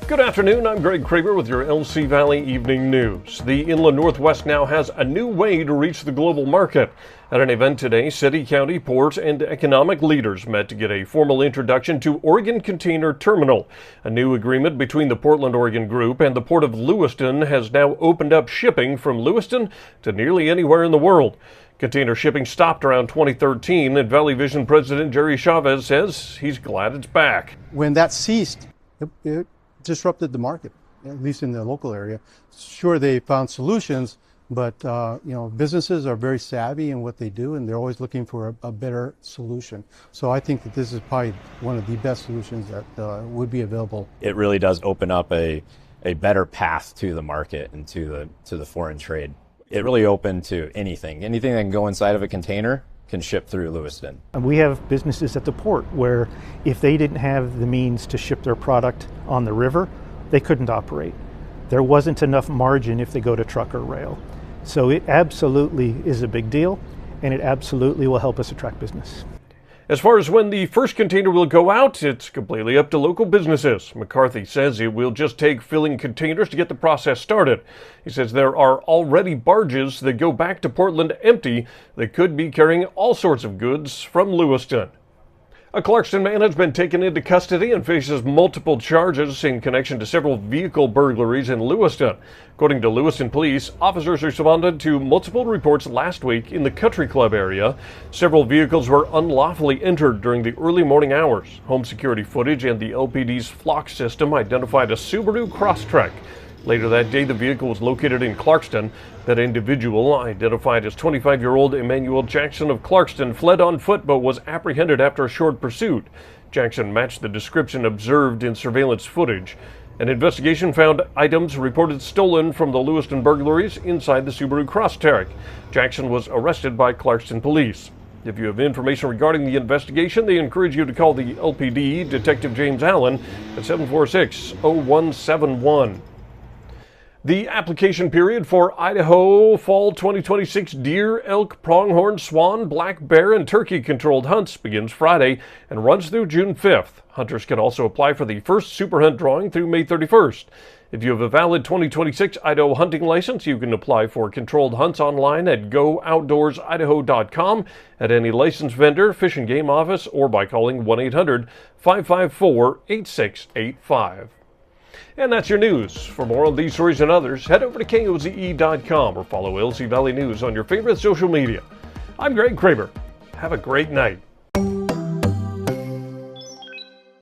Good afternoon, I'm Greg Kraber with your LC Valley Evening News. The Inland Northwest now has a new way to reach the global market. At an event today, city, county, port, and economic leaders met to get a formal introduction to Oregon Container Terminal. A new agreement between the Portland, Oregon Group and the Port of Lewiston has now opened up shipping from Lewiston to nearly anywhere in the world. Container shipping stopped around 2013, and Valley Vision President Jerry Chavez says he's glad it's back. When that ceased, it disrupted the market, at least in the local area. Sure, they found solutions, but businesses are very savvy in what they do, and they're always looking for a better solution. So I think that this is probably one of the best solutions that would be available. It really does open up a better path to the market and to the foreign trade. It really opened to anything that can go inside of a container can ship through Lewiston. And we have businesses at the port where if they didn't have the means to ship their product on the river, they couldn't operate. There wasn't enough margin if they go to truck or rail. So it absolutely is a big deal, and it absolutely will help us attract business. As far as when the first container will go out, it's completely up to local businesses. McCarthy says it will just take filling containers to get the process started. He says there are already barges that go back to Portland empty that could be carrying all sorts of goods from Lewiston. A Clarkston man has been taken into custody and faces multiple charges in connection to several vehicle burglaries in Lewiston. According to Lewiston police, officers responded to multiple reports last week in the Country Club area. Several vehicles were unlawfully entered during the early morning hours. Home security footage and the LPD's Flock system identified a Subaru Crosstrek. Later that day, the vehicle was located in Clarkston. That individual, identified as 25-year-old Emmanuel Jackson of Clarkston, fled on foot but was apprehended after a short pursuit. Jackson matched the description observed in surveillance footage. An investigation found items reported stolen from the Lewiston burglaries inside the Subaru Crosstrek. Jackson was arrested by Clarkston police. If you have information regarding the investigation, they encourage you to call the LPD, Detective James Allen, at 746-0171. The application period for Idaho Fall 2026 deer, elk, pronghorn, swan, black bear, and turkey controlled hunts begins Friday and runs through June 5th. Hunters can also apply for the first Super Hunt drawing through May 31st. If you have a valid 2026 Idaho hunting license, you can apply for controlled hunts online at gooutdoorsidaho.com, at any licensed vendor, Fish and Game office, or by calling 1-800-554-8685. And that's your news. For more on these stories and others, head over to KOZE.com or follow LC Valley News on your favorite social media. I'm Greg Kraber. Have a great night.